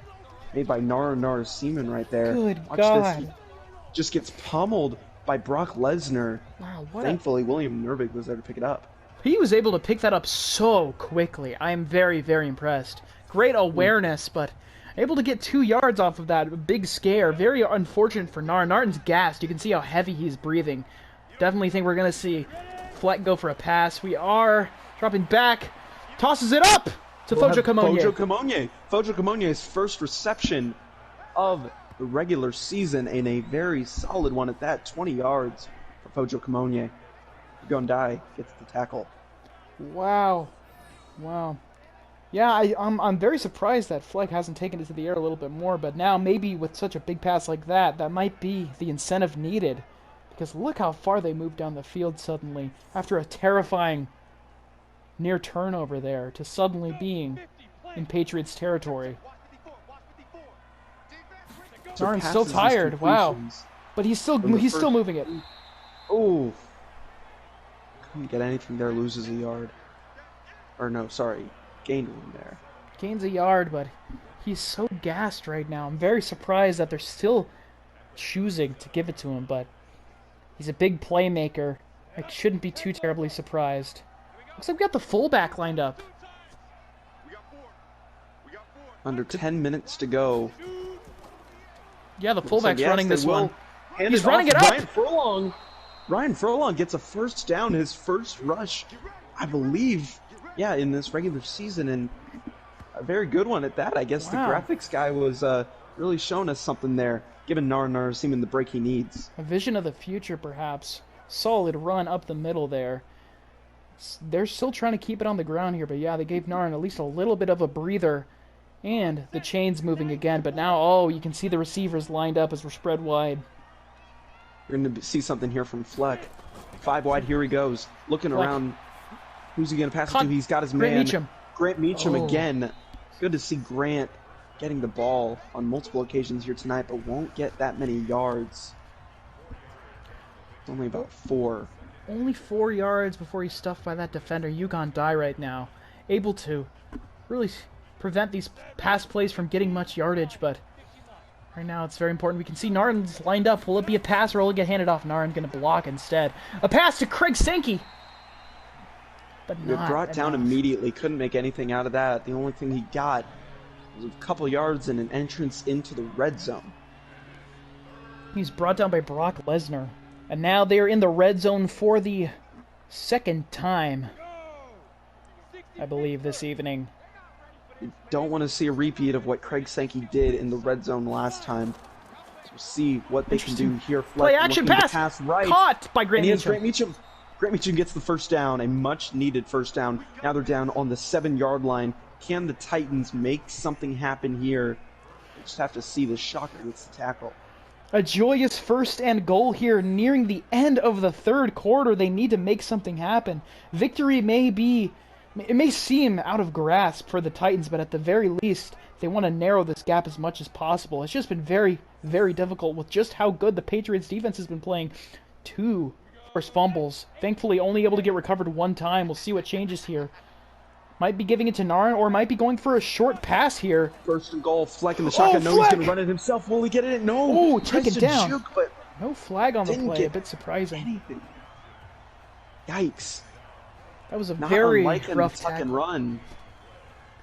made by Nara Seaman right there. Good Watch God. this. He just gets pummeled by Brock Lesnar. Wow, Thankfully, William Nervig was there to pick it up. He was able to pick that up so quickly. I am very, very impressed. Great awareness, but able to get 2 yards off of that big scare. Very unfortunate for Narin. Narin's gassed. You can see how heavy he's breathing. Definitely think we're going to see Fleck go for a pass. We are dropping back. Tosses it up to Fojo Kamonye. Fojo Kamonye's first reception of the regular season, and a very solid one at that. 20 yards for Fojo Kamonye. Gondai gets the tackle. Wow. Yeah, I'm very surprised that Fleck hasn't taken it to the air a little bit more, but now maybe with such a big pass like that, that might be the incentive needed. Because look how far they moved down the field suddenly, after a terrifying near turnover there, to suddenly being in Patriots territory. Narin's still tired, wow. But he's still moving it. Oh. Couldn't get anything there, loses a yard. Or no, sorry, gained one there. Gains a yard, but he's so gassed right now. I'm very surprised that they're still choosing to give it to him, but he's a big playmaker. I shouldn't be too terribly surprised. Looks like we got the fullback lined up. Under 10 minutes to go. Yeah, the fullback's running this one. He's running it up! Ryan Furlong gets a first down, his first rush, I believe, yeah, in this regular season, and a very good one at that. I guess the graphics guy was really showing us something there, giving Nara Seaman the break he needs. A vision of the future, perhaps. Solid run up the middle there. They're still trying to keep it on the ground here, but yeah, they gave Narin at least a little bit of a breather. And the chain's moving again, but now, oh, you can see the receivers lined up as we're spread wide. We're going to see something here from Fleck. 5 wide, here he goes. Looking around. Who's he going to pass it to? He's got his man. Grant Meacham again. Good to see Grant getting the ball on multiple occasions here tonight, but won't get that many yards. Only about 4. Only 4 yards before he's stuffed by that defender. Yukon Die right now. Able to really prevent these pass plays from getting much yardage, but right now it's very important. We can see Narin's lined up. Will it be a pass or will it get handed off? Narin going to block instead. A pass to Craig Sankey. But not brought down immediately. Couldn't make anything out of that. The only thing he got was a couple yards and an entrance into the red zone. He's brought down by Brock Lesnar. And now they are in the red zone for the second time, I believe, this evening. You don't want to see a repeat of what Craig Sankey did in the red zone last time. So see what they can do here. Play action pass right. Caught by Grant Meacham. Grant Meacham gets the first down, a much-needed first down. Now they're down on the 7-yard line. Can the Titans make something happen here? We just have to see. The Shocker gets the tackle. A joyous first and goal here, nearing the end of the third quarter. They need to make something happen. Victory may seem out of grasp for the Titans, but at the very least, they want to narrow this gap as much as possible. It's just been very, very difficult with just how good the Patriots defense has been playing. 2 forced fumbles. Thankfully, only able to get recovered 1 time. We'll see what changes here. Might be giving it to Narin, or might be going for a short pass here. First and goal, Fleck in the shotgun. No, he's going to run it himself. Will he get it? No. Oh, take it down. Juke, but no flag on the play. A bit surprising. Anything. Yikes. That was a very rough tuck and run.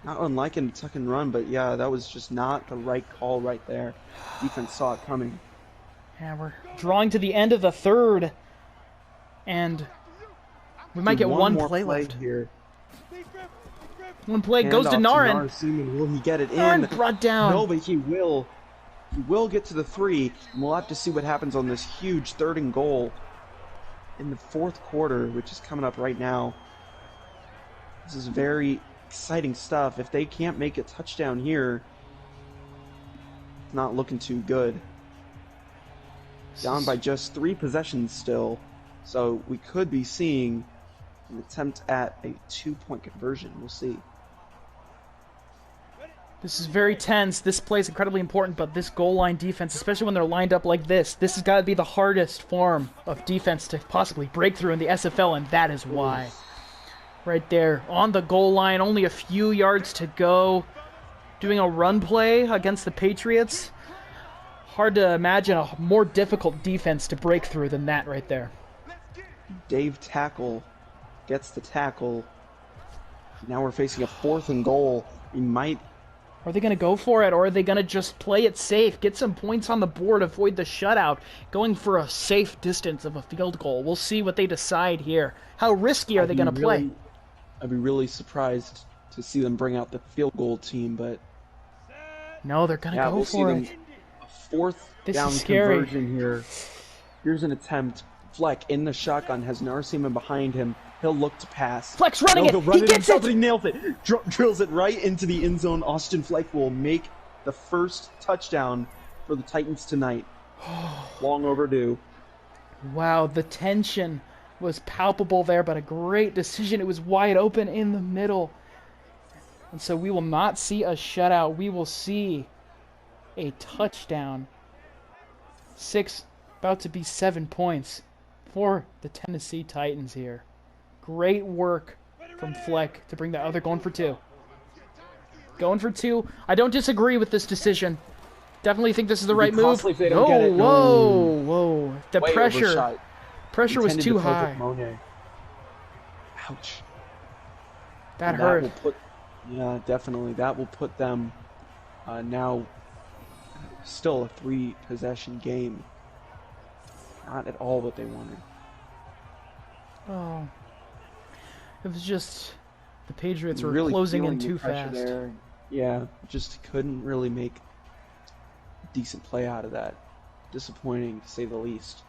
Not unlike in tuck and run, but yeah, that was just not the right call right there. Defense saw it coming. And we're drawing to the end of the third. And we might get one more play left. Here. One play Hand goes to Narin. Seaman. Will he get it Narin in? brought down. No, but he will. He will get to the 3. And we'll have to see what happens on this huge 3rd and goal in the 4th quarter, which is coming up right now. This is very exciting stuff. If they can't make a touchdown here, it's not looking too good. Down by just 3 possessions still. So we could be seeing an attempt at a 2-point conversion. We'll see. This is very tense. This play is incredibly important, but this goal line defense, especially when they're lined up like this has got to be the hardest form of defense to possibly break through in the SFL, and that is why. Right there, on the goal line, only a few yards to go. Doing a run play against the Patriots. Hard to imagine a more difficult defense to break through than that right there. Dave Tackle gets the tackle. Now we're facing a 4th and goal. We might... Are they going to go for it, or are they going to just play it safe, get some points on the board, avoid the shutout, going for a safe distance of a field goal? We'll see what they decide here. How risky are they going to play? I'd be really surprised to see them bring out the field goal team, but... No, they're going to go for it. A 4th down conversion here. Here's an attempt. Fleck in the shotgun has Narseeman behind him. He'll look to pass. Fleck's running it. He gets it. He nails it. Drills it right into the end zone. Austin Fleck will make the first touchdown for the Titans tonight. Long overdue. Wow, the tension was palpable there, but a great decision. It was wide open in the middle. And so we will not see a shutout. We will see a touchdown. 6, about to be 7 points for the Tennessee Titans here. Great work from Fleck to bring the other going for 2. Going for 2. I don't disagree with this decision. Definitely think this is the right move. Whoa. The pressure was too high. Ouch. That hurt. Yeah, definitely. That will put them now still a 3-possession game. Not at all what they wanted. Oh. It was just the Patriots were really closing in too fast. There. Yeah, just couldn't really make a decent play out of that. Disappointing, to say the least.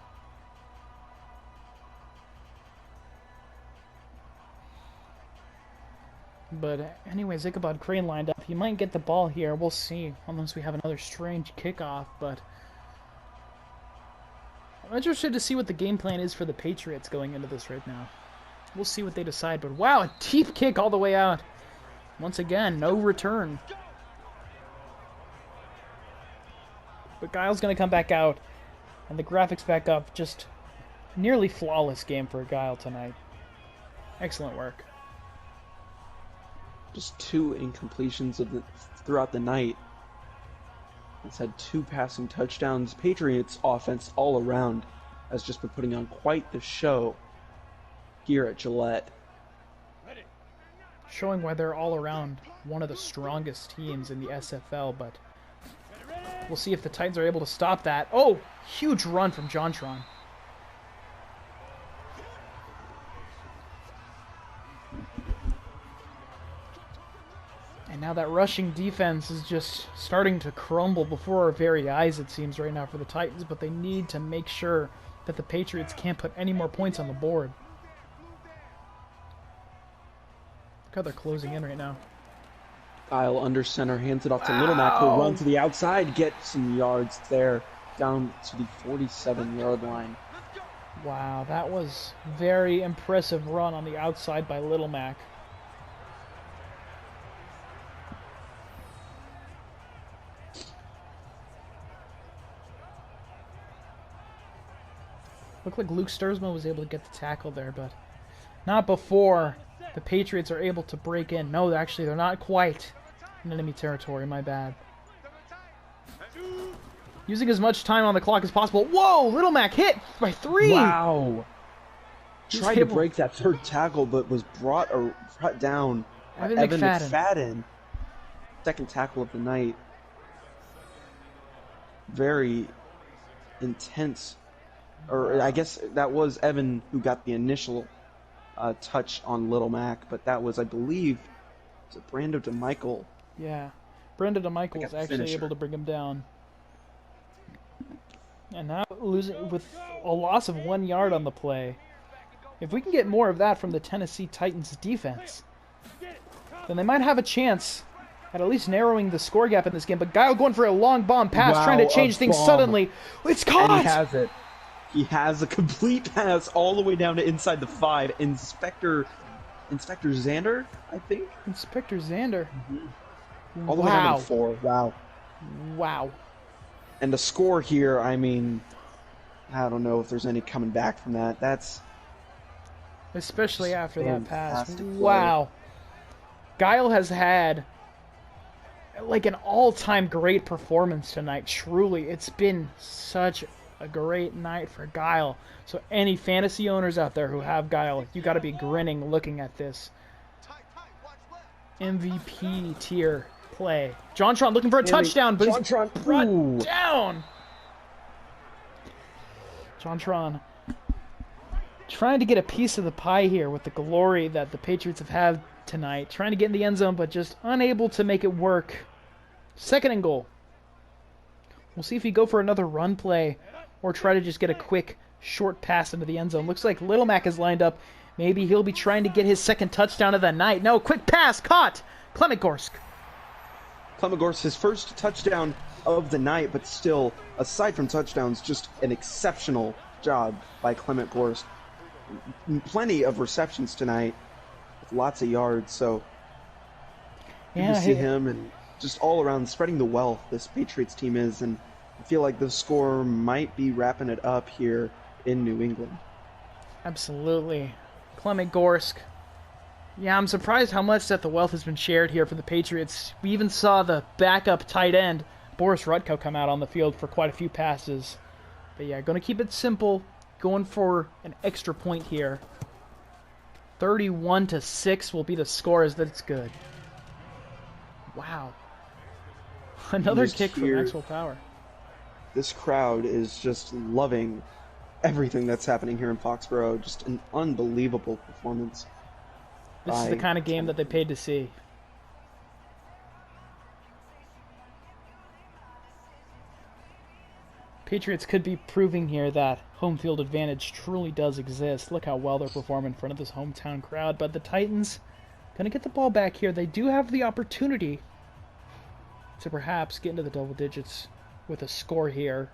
But anyways, Ichabod Crane lined up. He might get the ball here. We'll see, unless we have another strange kickoff. But I'm interested to see what the game plan is for the Patriots going into this right now. We'll see what they decide. But wow, a deep kick all the way out. Once again, no return. But Guile's going to come back out. And the graphics back up. Just nearly flawless game for Guile tonight. Excellent work. Just 2 incompletions throughout the night. It's had 2 passing touchdowns. Patriots offense all around has just been putting on quite the show here at Gillette. Showing why they're all around one of the strongest teams in the SFL, but we'll see if the Titans are able to stop that. Oh, huge run from Jontron. And now that rushing defense is just starting to crumble before our very eyes, it seems, right now for the Titans, but they need to make sure that the Patriots can't put any more points on the board. Look how they're closing in right now. Kyle under center, hands it off to Little Mac, who'll run to the outside, get some yards there, down to the 47-yard line. Wow, that was very impressive run on the outside by Little Mac. Looked like Luke Sturzman was able to get the tackle there, but not before the Patriots are able to break in. No, actually, they're not quite in enemy territory. My bad. Using as much time on the clock as possible. Whoa! Little Mac hit by 3! Wow! Tried to break that 3rd tackle, but was brought down by Evan McFadden. 2nd tackle of the night. Very intense. Or I guess that was Evan who got the initial touch on Little Mac, but that was, I believe, was it Brando DeMichael? Yeah. Brando DeMichael was the actually finisher. able to bring him down. And now losing with a loss of 1 yard on the play. If we can get more of that from the Tennessee Titans defense, then they might have a chance at least narrowing the score gap in this game. But Guile going for a long bomb pass, Wow, trying to change a things bomb. suddenly. It's caught! And he has it. He has a complete pass all the way down to inside the 5. Inspector Xander, I think? Inspector Xander. All the way down to the 4. Wow. Wow. And the score here, I mean, I don't know if there's any coming back from that. That's Especially after that pass. fantastic play. Wow. Guile has had like an all-time great performance tonight. Truly, it's been such a great night for Guile. So any fantasy owners out there who have Guile, you got to be grinning looking at this MVP tier play. JonTron looking for a touchdown, but he's brought down. JonTron trying to get a piece of the pie here with the glory that the Patriots have had tonight. Trying to get in the end zone, but just unable to make it work. 2nd and goal. We'll see if he go for another run play or try to just get a quick short pass into the end zone. Looks like Little Mac is lined up. Maybe he'll be trying to get his 2nd touchdown of the night. No, quick pass, caught. Clement Gorsk. Clement Gorsk, his first touchdown of the night, but still, aside from touchdowns, just an exceptional job by Clement Gorsk. Plenty of receptions tonight, with lots of yards, so good to see him, and just all around spreading the wealth this Patriots team is, and I feel like the score might be wrapping it up here in New England. Absolutely. Clement Gorsk. Yeah, I'm surprised how much that the wealth has been shared here for the Patriots. We even saw the backup tight end, Boris Rutko, come out on the field for quite a few passes. But yeah, going to keep it simple. Going for an extra point here. 31-6 will be the score, as that's good. Wow. Another kick from Maxwell Power. This crowd is just loving everything that's happening here in Foxborough. Just an unbelievable performance. This is the kind of game that they paid to see. Patriots could be proving here that home field advantage truly does exist. Look how well they're performing in front of this hometown crowd. But the Titans going to get the ball back here. They do have the opportunity to perhaps get into the double digits with a score here.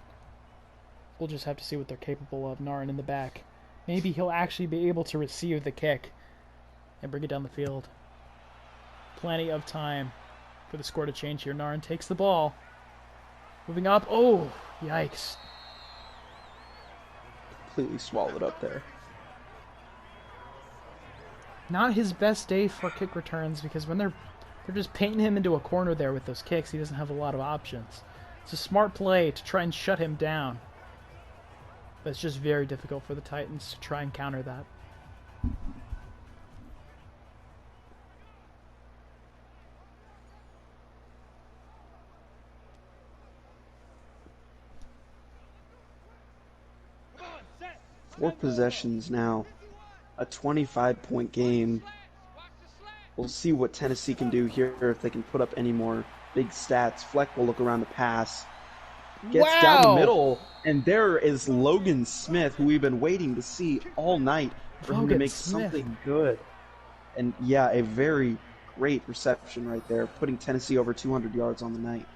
We'll just have to see what they're capable of. Narin in the back. Maybe he'll actually be able to receive the kick and bring it down the field. Plenty of time for the score to change here. Narin takes the ball. Moving up. Oh, yikes. Completely swallowed up there. Not his best day for kick returns, because when they're just painting him into a corner there with those kicks, he doesn't have a lot of options. It's a smart play to try and shut him down. But it's just very difficult for the Titans to try and counter that. Four possessions now. A 25-point game. We'll see what Tennessee can do here, if they can put up any more big stats. Fleck will look around the pass. Gets down the middle, and there is Logan Smith, who we've been waiting to see all night for him to make something good. And yeah, a very great reception right there, putting Tennessee over 200 yards on the night.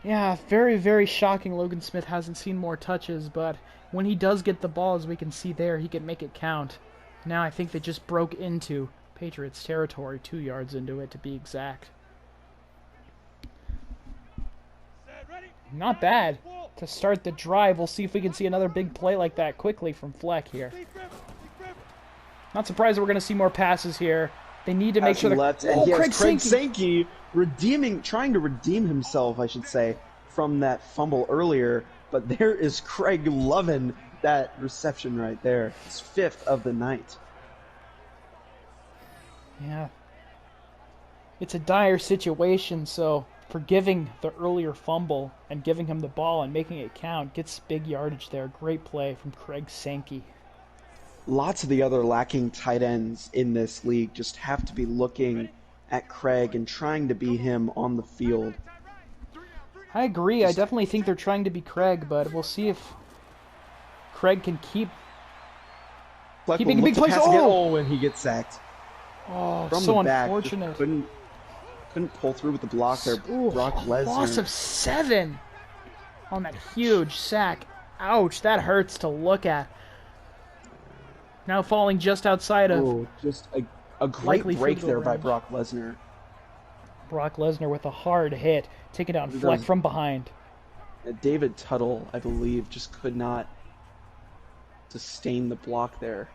Yeah, very, very shocking. Logan Smith hasn't seen more touches, but when he does get the ball, as we can see there, he can make it count. Now I think they just broke into Patriots territory, 2 yards into it to be exact. Not bad to start the drive. We'll see if we can see another big play like that quickly from Fleck here. Not surprised that we're going to see more passes here. They need to make sure left, and Craig Sankey trying to redeem himself, I should say, from that fumble earlier. But there is Craig loving that reception right there. His 5th of the night. Yeah. It's a dire situation, so forgiving the earlier fumble and giving him the ball and making it count. Gets big yardage there. Great play from Craig Sankey. Lots of the other lacking tight ends in this league just have to be looking at Craig and trying to be him on the field. I agree. I definitely think they're trying to be Craig, but we'll see if Craig can keep making big plays. Oh, and he gets sacked. Oh, From so the back, unfortunate. Couldn't pull through with the block there. Ooh, Brock Lesnar. Loss of 7 on that huge sack. Ouch, that hurts to look at. Now falling just outside of. Ooh, just a great break there by Brock Lesnar. Brock Lesnar with a hard hit, taking down Fleck from behind. David Tuttle, I believe, just could not sustain the block there.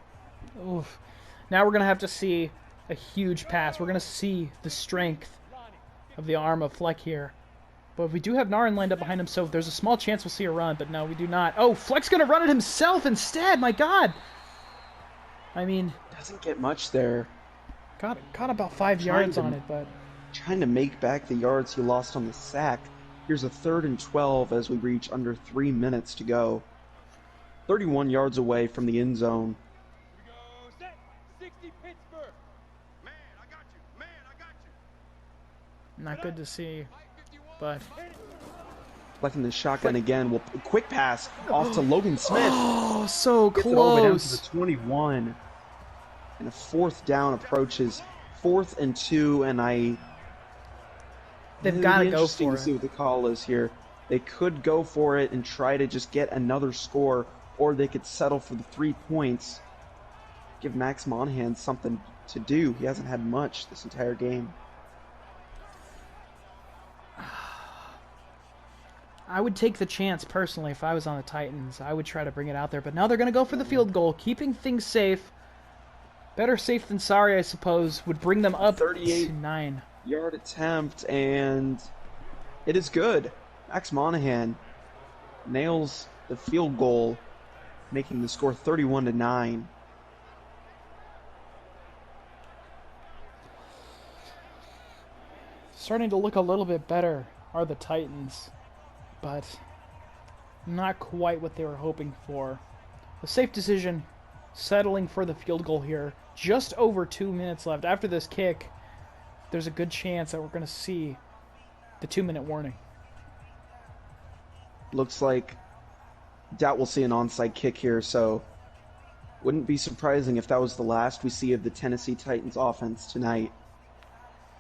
Oof. Now we're going to have to see a huge pass. We're going to see the strength of the arm of Fleck here. But we do have Narin lined up behind him, so there's a small chance we'll see a run, but no, we do not. Oh, Fleck's going to run it himself instead, my God! I mean... Doesn't get much there. Got about 5 yards on it, but... Trying to make back the yards he lost on the sack. Here's a 3rd and 12 as we reach under 3 minutes to go. 31 yards away from the end zone. Not good to see, but... Flecking the shotgun again. Well, quick pass off to Logan Smith. Oh, so Gets it all the way down close. to the 21. And a 4th down approaches. 4th and 2, and They've got to go interesting for to see what the call is here. They could go for it and try to just get another score, or they could settle for the 3 points. Give Max Monahan something to do. He hasn't had much this entire game. I would take the chance, personally, if I was on the Titans. I would try to bring it out there, but now they're going to go for the field goal, keeping things safe. Better safe than sorry, I suppose. Would bring them up 38 to 9. Yard attempt, and it is good. Max Monahan nails the field goal, making the score 31-9. Starting to look a little bit better are the Titans, but not quite what they were hoping for. A safe decision, settling for the field goal here. Just over 2 minutes left. After this kick, there's a good chance that we're going to see the 2-minute warning. Looks like doubt we'll see an onside kick here, so wouldn't be surprising if that was the last we see of the Tennessee Titans offense tonight.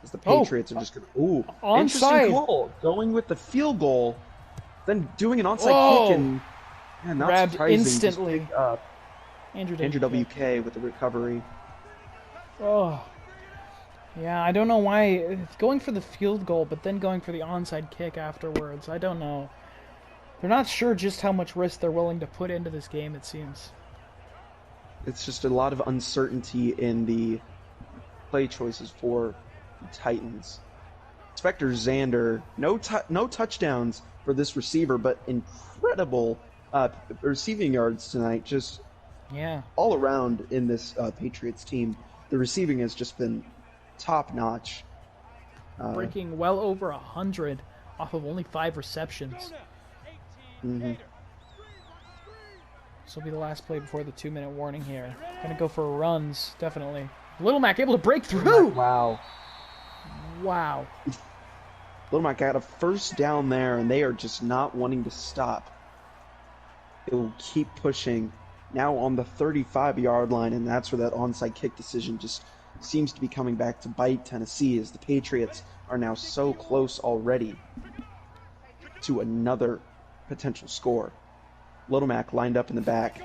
As the Patriots are just going to... Ooh, interesting call. Going with the field goal, then doing an onside kick and... Yeah, not grabbed surprising. instantly. Andrew WK with the recovery. Oh. Yeah, I don't know why. It's going for the field goal, but then going for the onside kick afterwards. I don't know. They're not sure just how much risk they're willing to put into this game, it seems. It's just a lot of uncertainty in the play choices for the Titans. Inspector Xander, no touchdowns for this receiver, but incredible receiving yards tonight. Just all around in this Patriots team. The receiving has just been top-notch. Breaking well over 100 off of only 5 receptions. Mm-hmm. This will be the last play before the 2-minute warning here. Gonna go for runs, definitely. Little Mac able to break through! Wow. Little Mac got a first down there, and they are just not wanting to stop. It will keep pushing. Now on the 35-yard line, and that's where that onside kick decision just seems to be coming back to bite Tennessee, as the Patriots are now so close already to another potential score. Little Mac lined up in the back.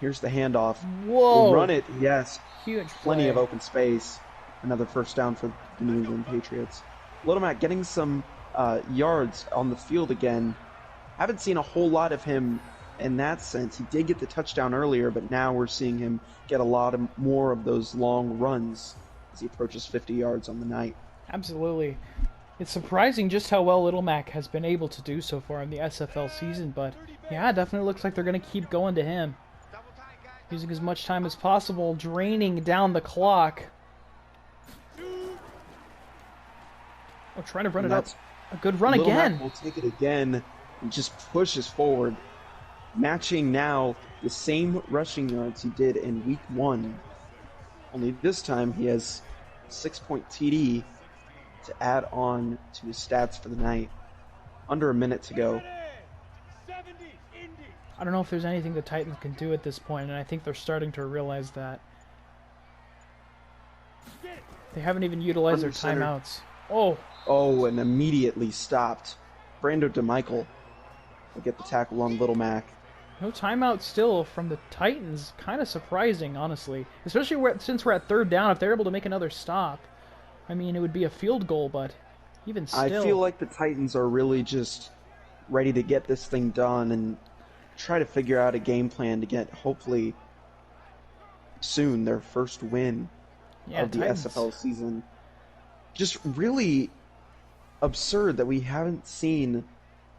Here's the handoff. Whoa! We'll run it, yes. Huge Plenty play. of open space. Another first down for the New England Patriots. Little Mac getting some yards on the field again. Haven't seen a whole lot of him in that sense. He did get the touchdown earlier, but now we're seeing him get a lot more of those long runs as he approaches 50 yards on the night. Absolutely. It's surprising just how well Little Mac has been able to do so far in the SFL season, but yeah, it definitely looks like they're going to keep going to him. Using as much time as possible, draining down the clock. Oh, trying to run And it up. that's A good run Little Mac again. will take it again and just pushes forward, matching now the same rushing yards he did in week 1. Only this time he has a 6-point TD to add on to his stats for the night. Under a minute to go. I don't know if there's anything the Titans can do at this point, and I think they're starting to realize that. They haven't even utilized their timeouts. Oh, And immediately stopped. Brando DeMichael will get the tackle on Little Mac. no timeout still from the Titans. Kind of surprising, honestly. Especially since we're at 3rd down. If they're able to make another stop, I mean, it would be a field goal, but even still. I feel like the Titans are really just ready to get this thing done and try to figure out a game plan to get, hopefully, soon their first win of the Titans. SFL season. Just really absurd that we haven't seen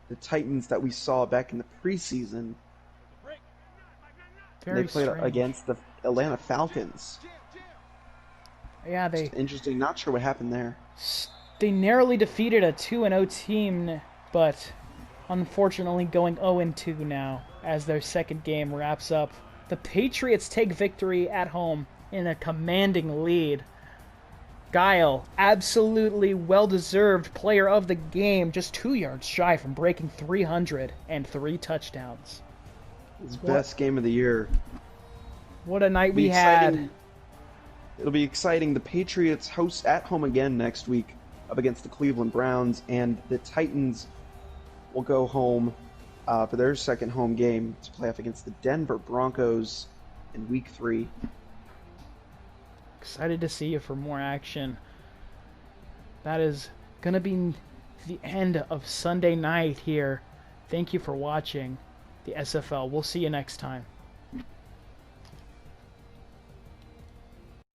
the Titans that we saw back in the preseason. Very They played strange. against the Atlanta Falcons. Yeah, they Interesting. Not sure what happened there. narrowly defeated a 2-0 team, but unfortunately going 0-2 now as their second game wraps up. The Patriots take victory at home in a commanding lead. Guile, absolutely well-deserved player of the game, just 2 yards shy from breaking 300 and 3 touchdowns. His best game of the year. What a night we Be had. exciting. It'll be exciting. The Patriots host at home again next week up against the Cleveland Browns, and the Titans will go home for their second home game to play off against the Denver Broncos in week 3. Excited to see you for more action. That is going to be the end of Sunday night here. Thank you for watching the SFL. We'll see you next time.